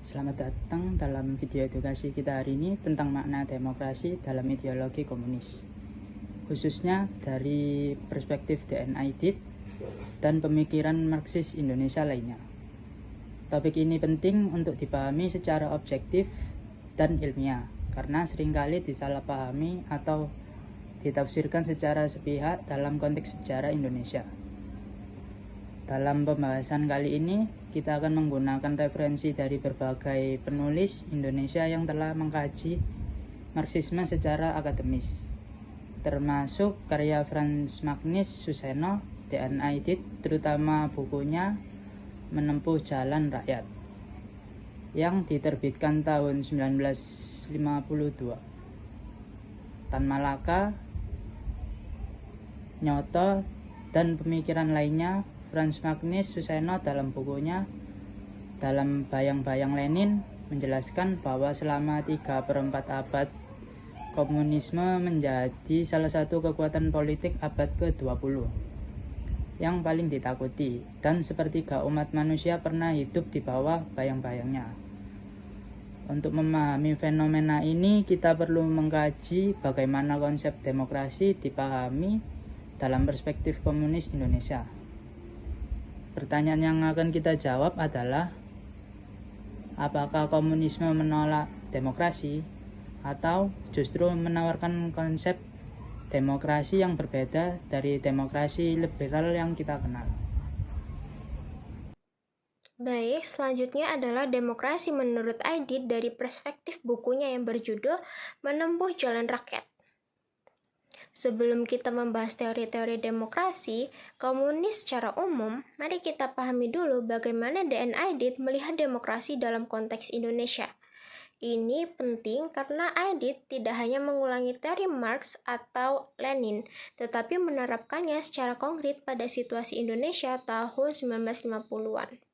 Selamat datang dalam video edukasi kita hari ini tentang makna demokrasi dalam ideologi komunis, khususnya dari perspektif DNA Aidit dan pemikiran Marxis Indonesia lainnya. Topik ini penting untuk dipahami secara objektif dan ilmiah, karena seringkali disalahpahami atau ditafsirkan secara sepihak dalam konteks sejarah Indonesia. Dalam pembahasan kali ini, kita akan menggunakan referensi dari berbagai penulis Indonesia yang telah mengkaji Marxisme secara akademis, termasuk karya Frans Magnus Suseno, DNA Aidit, terutama bukunya Menempuh Jalan Rakyat, yang diterbitkan tahun 1952. Tan Malaka, Nyoto, dan pemikiran lainnya Frans Magnus Suseno dalam bukunya Dalam Bayang-Bayang Lenin menjelaskan bahwa selama 3/4 abad komunisme menjadi salah satu kekuatan politik abad ke-20 yang paling ditakuti, dan sepertiga umat manusia pernah hidup di bawah bayang-bayangnya. Untuk memahami fenomena ini, kita perlu mengkaji bagaimana konsep demokrasi dipahami dalam perspektif komunis Indonesia. Pertanyaan yang akan kita jawab adalah, apakah komunisme menolak demokrasi atau justru menawarkan konsep demokrasi yang berbeda dari demokrasi liberal yang kita kenal? Baik, selanjutnya adalah demokrasi menurut Aidit dari perspektif bukunya yang berjudul Menempuh Jalan Rakyat. Sebelum kita membahas teori-teori demokrasi komunis secara umum, mari kita pahami dulu bagaimana DNA Aidit melihat demokrasi dalam konteks Indonesia. Ini penting karena Aidit tidak hanya mengulangi teori Marx atau Lenin, tetapi menerapkannya secara konkret pada situasi Indonesia tahun 1950-an.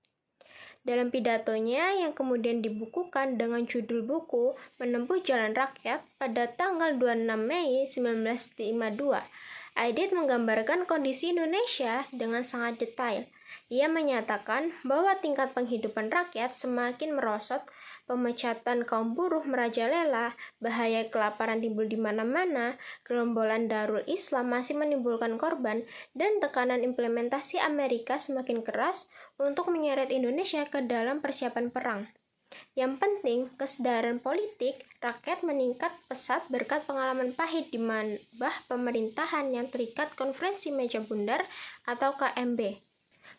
Dalam pidatonya yang kemudian dibukukan dengan judul buku Menempuh Jalan Rakyat pada tanggal 26 Mei 1952, Aidit menggambarkan kondisi Indonesia dengan sangat detail. Ia menyatakan bahwa tingkat penghidupan rakyat semakin merosot, pemecatan kaum buruh merajalela, bahaya kelaparan timbul di mana-mana, gerombolan Darul Islam masih menimbulkan korban, dan tekanan implementasi Amerika semakin keras untuk menyeret Indonesia ke dalam persiapan perang. Yang penting, kesadaran politik rakyat meningkat pesat berkat pengalaman pahit di bawah pemerintahan yang terikat Konferensi Meja Bundar atau KMB.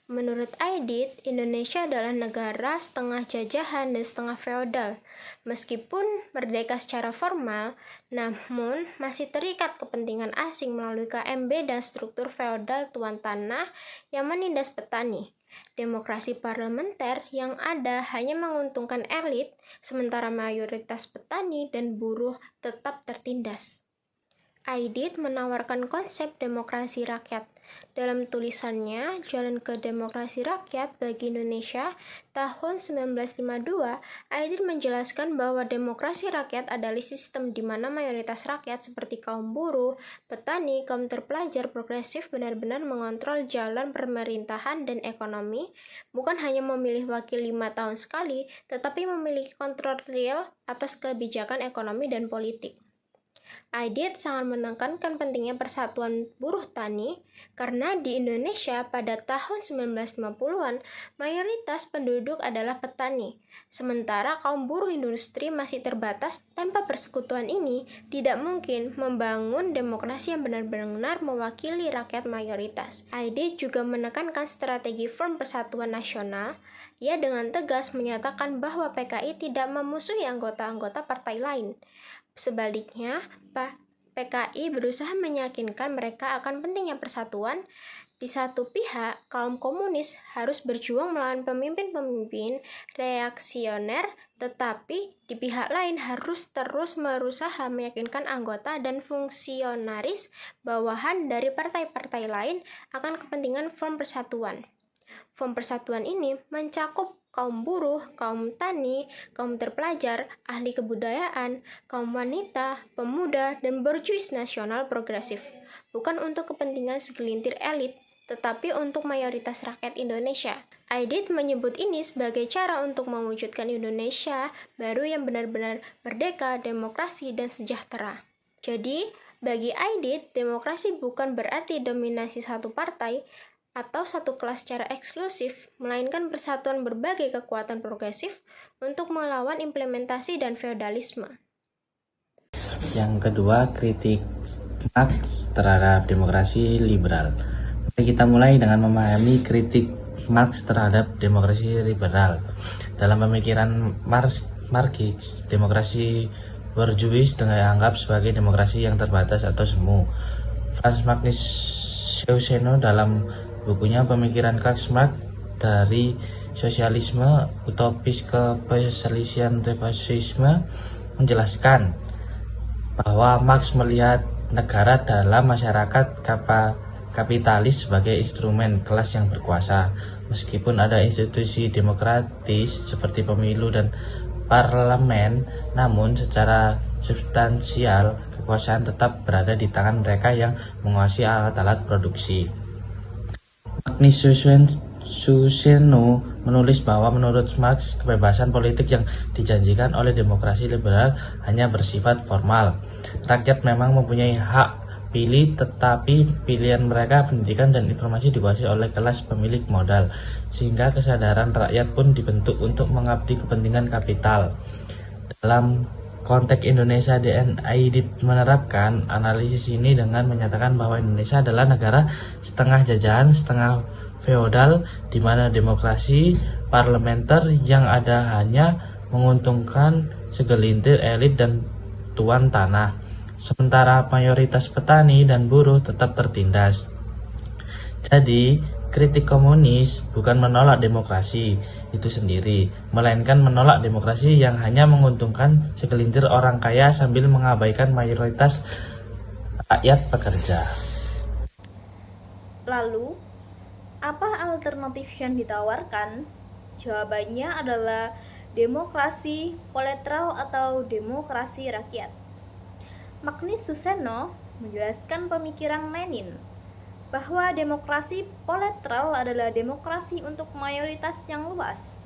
Menurut Aidit, Indonesia adalah negara setengah jajahan dan setengah feodal. Meskipun merdeka secara formal, namun masih terikat kepentingan asing melalui KMB dan struktur feodal tuan tanah yang menindas petani. Demokrasi parlementer yang ada hanya menguntungkan elit, sementara mayoritas petani dan buruh tetap tertindas. Aidit menawarkan konsep demokrasi rakyat. Dalam tulisannya, Jalan ke Demokrasi Rakyat bagi Indonesia tahun 1952, Aidit menjelaskan bahwa demokrasi rakyat adalah sistem di mana mayoritas rakyat seperti kaum buruh, petani, kaum terpelajar progresif benar-benar mengontrol jalan pemerintahan dan ekonomi, bukan hanya memilih wakil 5 tahun sekali, tetapi memiliki kontrol real atas kebijakan ekonomi dan politik. Aidit sangat menekankan pentingnya persatuan buruh tani karena di Indonesia pada tahun 1950-an mayoritas penduduk adalah petani, sementara kaum buruh industri masih terbatas. Tanpa persekutuan ini, tidak mungkin membangun demokrasi yang benar-benar mewakili rakyat mayoritas. Aidit juga menekankan strategi Front Persatuan Nasional. Ia dengan tegas menyatakan bahwa PKI tidak memusuhi anggota-anggota partai lain. Sebaliknya, PKI berusaha meyakinkan mereka akan pentingnya persatuan. Di satu pihak, kaum komunis harus berjuang melawan pemimpin-pemimpin reaksioner, tetapi di pihak lain harus terus berusaha meyakinkan anggota dan fungsionaris bawahan dari partai-partai lain akan kepentingan Front Persatuan. Front Persatuan ini mencakup kaum buruh, kaum tani, kaum terpelajar, ahli kebudayaan, kaum wanita, pemuda, dan berjuis nasional progresif, bukan untuk kepentingan segelintir elit, tetapi untuk mayoritas rakyat Indonesia. Aidit menyebut ini sebagai cara untuk mewujudkan Indonesia baru yang benar-benar merdeka, demokrasi, dan sejahtera. Jadi, bagi Aidit, demokrasi bukan berarti dominasi satu partai atau satu kelas secara eksklusif, melainkan persatuan berbagai kekuatan progresif untuk melawan implementasi dan feodalisme. Yang kedua, kritik Marx terhadap demokrasi liberal. Mari kita mulai dengan memahami kritik Marx terhadap demokrasi liberal. Dalam pemikiran Marx, demokrasi borjuis dianggap sebagai demokrasi yang terbatas atau semu. Franz Magnus Scheuseno dalam bukunya Pemikiran Karl Marx dari Sosialisme Utopis ke Perselisihan Fasisme menjelaskan bahwa Marx melihat negara dalam masyarakat kapitalis sebagai instrumen kelas yang berkuasa. Meskipun ada institusi demokratis seperti pemilu dan parlemen, namun secara substansial kekuasaan tetap berada di tangan mereka yang menguasai alat-alat produksi. Magnus Suseno menulis bahwa menurut Marx, kebebasan politik yang dijanjikan oleh demokrasi liberal hanya bersifat formal. Rakyat memang mempunyai hak pilih, tetapi pilihan mereka, pendidikan, dan informasi dikuasai oleh kelas pemilik modal, sehingga kesadaran rakyat pun dibentuk untuk mengabdi kepentingan kapital. Dalam konteks Indonesia, Aidit menerapkan analisis ini dengan menyatakan bahwa Indonesia adalah negara setengah jajahan, setengah feodal, di mana demokrasi parlementer yang ada hanya menguntungkan segelintir elit dan tuan tanah, sementara mayoritas petani dan buruh tetap tertindas. Jadi, kritik komunis bukan menolak demokrasi itu sendiri, melainkan menolak demokrasi yang hanya menguntungkan segelintir orang kaya sambil mengabaikan mayoritas rakyat pekerja. Lalu, apa alternatif yang ditawarkan? Jawabannya adalah demokrasi proletariat atau demokrasi rakyat. Magnus Suseno menjelaskan pemikiran Lenin bahwa demokrasi proletariat adalah demokrasi untuk mayoritas yang luas,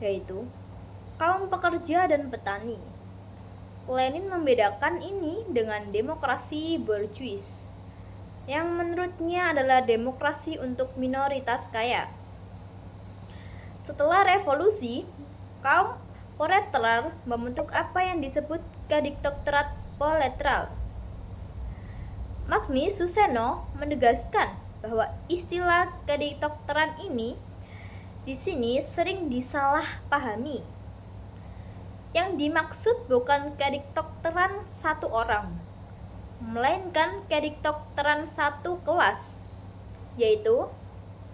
yaitu kaum pekerja dan petani. Lenin membedakan ini dengan demokrasi borjuis, yang menurutnya adalah demokrasi untuk minoritas kaya. Setelah revolusi, kaum proletariat membentuk apa yang disebut Kadiktokrat Proletariat. Magnus Suseno menegaskan bahwa istilah kadiktokrat ini di sini sering disalahpahami. Yang dimaksud bukan kadiktokrat satu orang, melainkan kadiktokrat satu kelas, yaitu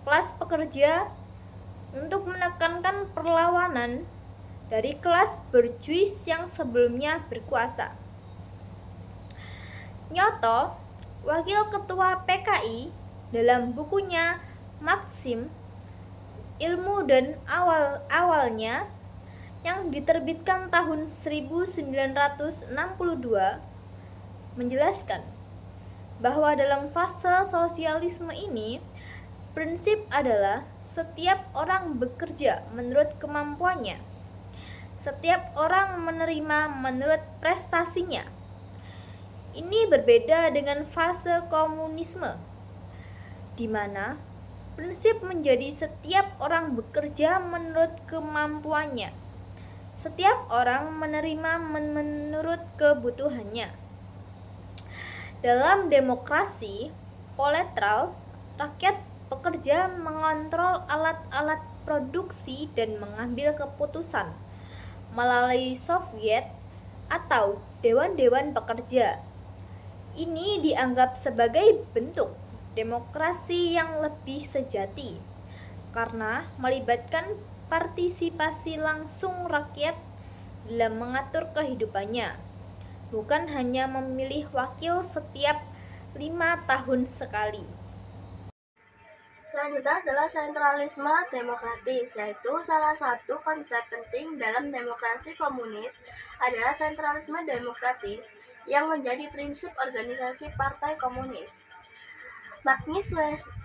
kelas pekerja, untuk menekankan perlawanan dari kelas borjuis yang sebelumnya berkuasa. Nyoto, wakil ketua PKI, dalam bukunya Maxim, Ilmu dan Awalnya, yang diterbitkan tahun 1962, menjelaskan bahwa dalam fase sosialisme ini, prinsip adalah setiap orang bekerja menurut kemampuannya, setiap orang menerima menurut prestasinya. Ini berbeda dengan fase komunisme, di mana prinsip menjadi setiap orang bekerja menurut kemampuannya, setiap orang menerima menurut kebutuhannya. Dalam demokrasi proletariat, rakyat pekerja mengontrol alat-alat produksi dan mengambil keputusan melalui Soviet atau dewan-dewan pekerja. Ini dianggap sebagai bentuk demokrasi yang lebih sejati karena melibatkan partisipasi langsung rakyat dalam mengatur kehidupannya, bukan hanya memilih wakil setiap 5 tahun sekali. Selanjutnya adalah sentralisme demokratis, yaitu salah satu konsep penting dalam demokrasi komunis adalah sentralisme demokratis yang menjadi prinsip organisasi partai komunis. Magnus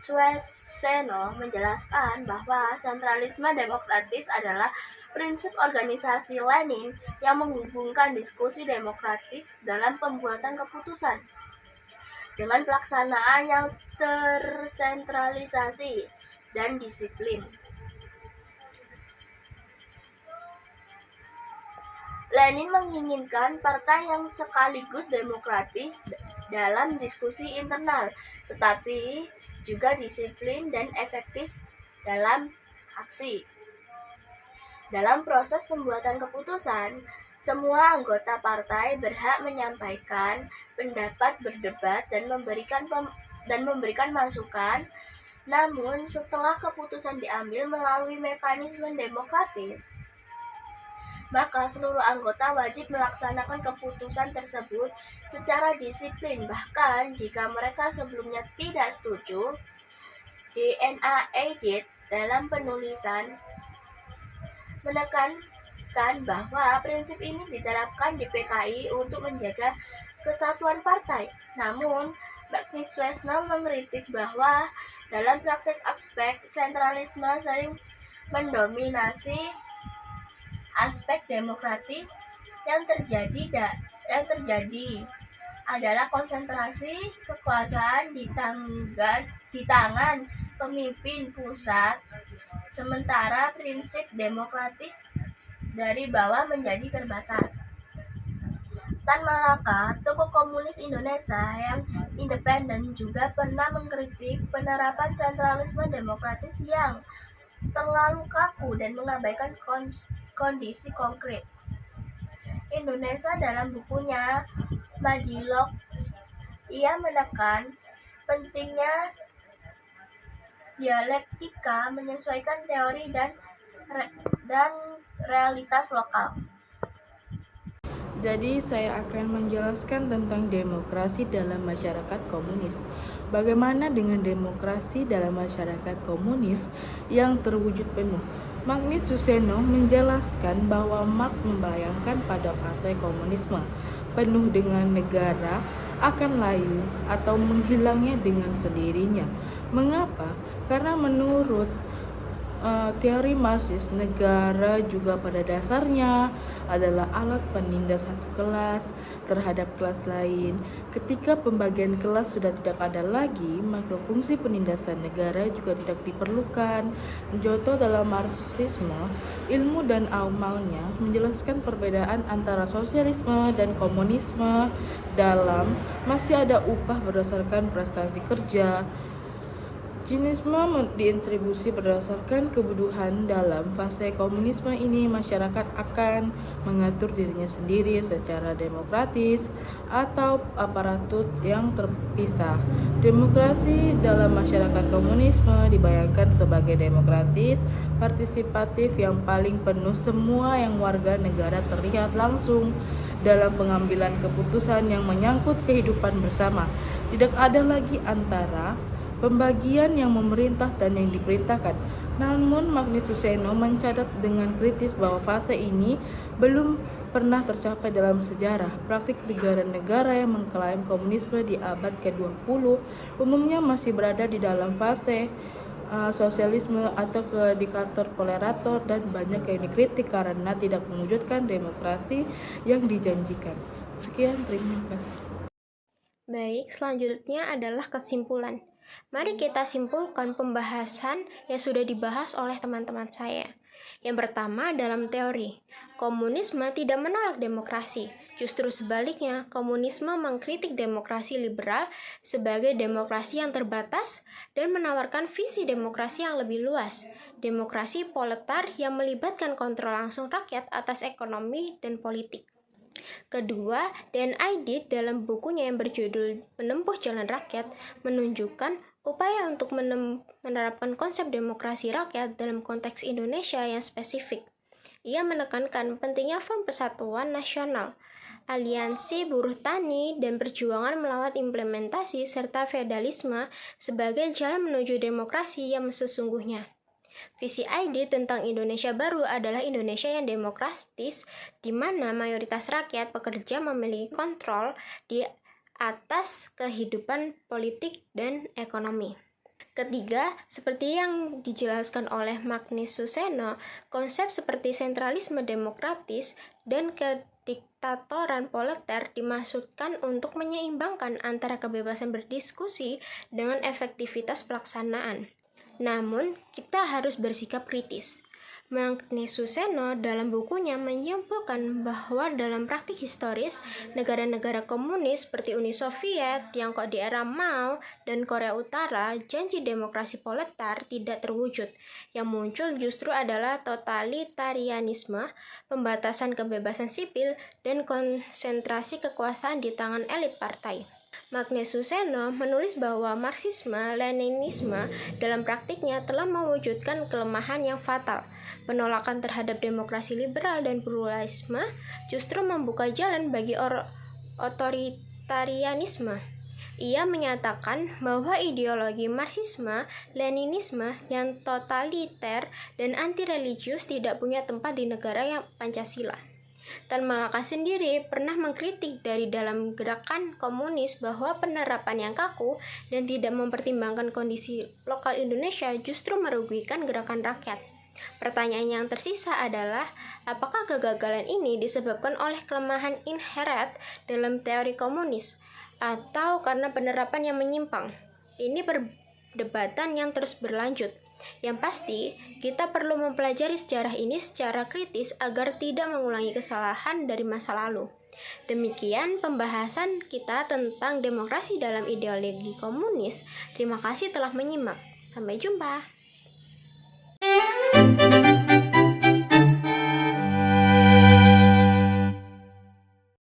Sueseno menjelaskan bahwa sentralisme demokratis adalah prinsip organisasi Lenin yang menghubungkan diskusi demokratis dalam pembuatan keputusan dengan pelaksanaan yang tersentralisasi dan disiplin. Lenin menginginkan partai yang sekaligus demokratis dalam diskusi internal, tetapi juga disiplin dan efektif dalam aksi. Dalam proses pembuatan keputusan, semua anggota partai berhak menyampaikan pendapat, berdebat, dan memberikan masukan. Namun, setelah keputusan diambil melalui mekanisme demokratis, maka seluruh anggota wajib melaksanakan keputusan tersebut secara disiplin. Bahkan jika mereka sebelumnya tidak setuju, DNA Edit dalam penulisan menekankan bahwa prinsip ini diterapkan di PKI untuk menjaga kesatuan partai. Namun, Magnus Suesno mengkritik bahwa dalam praktek aspek sentralisme sering mendominasi aspek demokratis. Yang terjadi adalah konsentrasi kekuasaan di tangan pemimpin pusat, sementara prinsip demokratis dari bawah menjadi terbatas. Tan Malaka, tokoh komunis Indonesia yang independen, juga pernah mengkritik penerapan sentralisme demokratis yang terlalu kaku dan mengabaikan kondisi konkret Indonesia. Dalam bukunya Madilog, ia menekan pentingnya dialektika menyesuaikan teori dan realitas lokal. Jadi saya akan menjelaskan tentang demokrasi dalam masyarakat komunis. Bagaimana dengan demokrasi dalam masyarakat komunis yang terwujud penuh? Magnus Sueseno menjelaskan bahwa Marx membayangkan pada fase komunisme penuh dengan negara akan layu atau menghilangnya dengan sendirinya. Mengapa? Karena menurut teori Marxis, negara juga pada dasarnya adalah alat penindas satu kelas terhadap kelas lain. Ketika pembagian kelas sudah tidak ada lagi, maka fungsi penindasan negara juga tidak diperlukan. Giotto dalam Marxisme, ilmu dan amalnya menjelaskan perbedaan antara sosialisme dan komunisme dalam masih ada upah berdasarkan prestasi kerja. Jinisme didistribusi berdasarkan kebutuhan. Dalam fase komunisme ini, masyarakat akan mengatur dirinya sendiri secara demokratis atau aparatur yang terpisah. Demokrasi dalam masyarakat komunisme dibayangkan sebagai demokratis, partisipatif yang paling penuh. Semua yang warga negara terlihat langsung dalam pengambilan keputusan yang menyangkut kehidupan bersama. Tidak ada lagi antara pembagian yang memerintah dan yang diperintahkan. Namun Magnus Sueseno mencatat dengan kritis bahwa fase ini belum pernah tercapai dalam sejarah. Praktik negara-negara yang mengklaim komunisme di abad ke-20 umumnya masih berada di dalam fase sosialisme atau ke diktator-tolerator, dan banyak yang dikritik karena tidak mewujudkan demokrasi yang dijanjikan. Sekian, terima kasih. Baik, selanjutnya adalah kesimpulan. Mari kita simpulkan pembahasan yang sudah dibahas oleh teman-teman saya. Yang pertama, dalam teori, komunisme tidak menolak demokrasi. Justru sebaliknya, komunisme mengkritik demokrasi liberal sebagai demokrasi yang terbatas dan menawarkan visi demokrasi yang lebih luas. Demokrasi proletar yang melibatkan kontrol langsung rakyat atas ekonomi dan politik. Kedua, Dan Aidit dalam bukunya yang berjudul Menempuh Jalan Rakyat menunjukkan upaya untuk menerapkan konsep demokrasi rakyat dalam konteks Indonesia yang spesifik. Ia menekankan pentingnya form persatuan nasional, aliansi buruh tani, dan perjuangan melawan implementasi serta feodalisme sebagai jalan menuju demokrasi yang sesungguhnya. Visi Aidit tentang Indonesia baru adalah Indonesia yang demokratis, di mana mayoritas rakyat pekerja memiliki kontrol di atas kehidupan politik dan ekonomi. Ketiga, seperti yang dijelaskan oleh Magnus Suseno, konsep seperti sentralisme demokratis dan kediktatoran politer dimaksudkan untuk menyeimbangkan antara kebebasan berdiskusi dengan efektivitas pelaksanaan. Namun, kita harus bersikap kritis. Magnus Suseno dalam bukunya menyimpulkan bahwa dalam praktik historis, negara-negara komunis seperti Uni Soviet, Tiongkok di era Mao, dan Korea Utara, janji demokrasi proletar tidak terwujud. Yang muncul justru adalah totalitarianisme, pembatasan kebebasan sipil, dan konsentrasi kekuasaan di tangan elit partai. Magnus Suseno menulis bahwa Marxisme-Leninisme dalam praktiknya telah mewujudkan kelemahan yang fatal. Penolakan terhadap demokrasi liberal dan pluralisme justru membuka jalan bagi otoritarianisme. Ia menyatakan bahwa ideologi Marxisme-Leninisme yang totaliter dan anti-religius tidak punya tempat di negara yang Pancasila. Tan Malaka sendiri pernah mengkritik dari dalam gerakan komunis bahwa penerapan yang kaku dan tidak mempertimbangkan kondisi lokal Indonesia justru merugikan gerakan rakyat. Pertanyaan yang tersisa adalah, apakah kegagalan ini disebabkan oleh kelemahan inherent dalam teori komunis atau karena penerapan yang menyimpang? Ini perdebatan yang terus berlanjut. Yang pasti, kita perlu mempelajari sejarah ini secara kritis agar tidak mengulangi kesalahan dari masa lalu. Demikian pembahasan kita tentang demokrasi dalam ideologi komunis. Terima kasih telah menyimak. Sampai jumpa.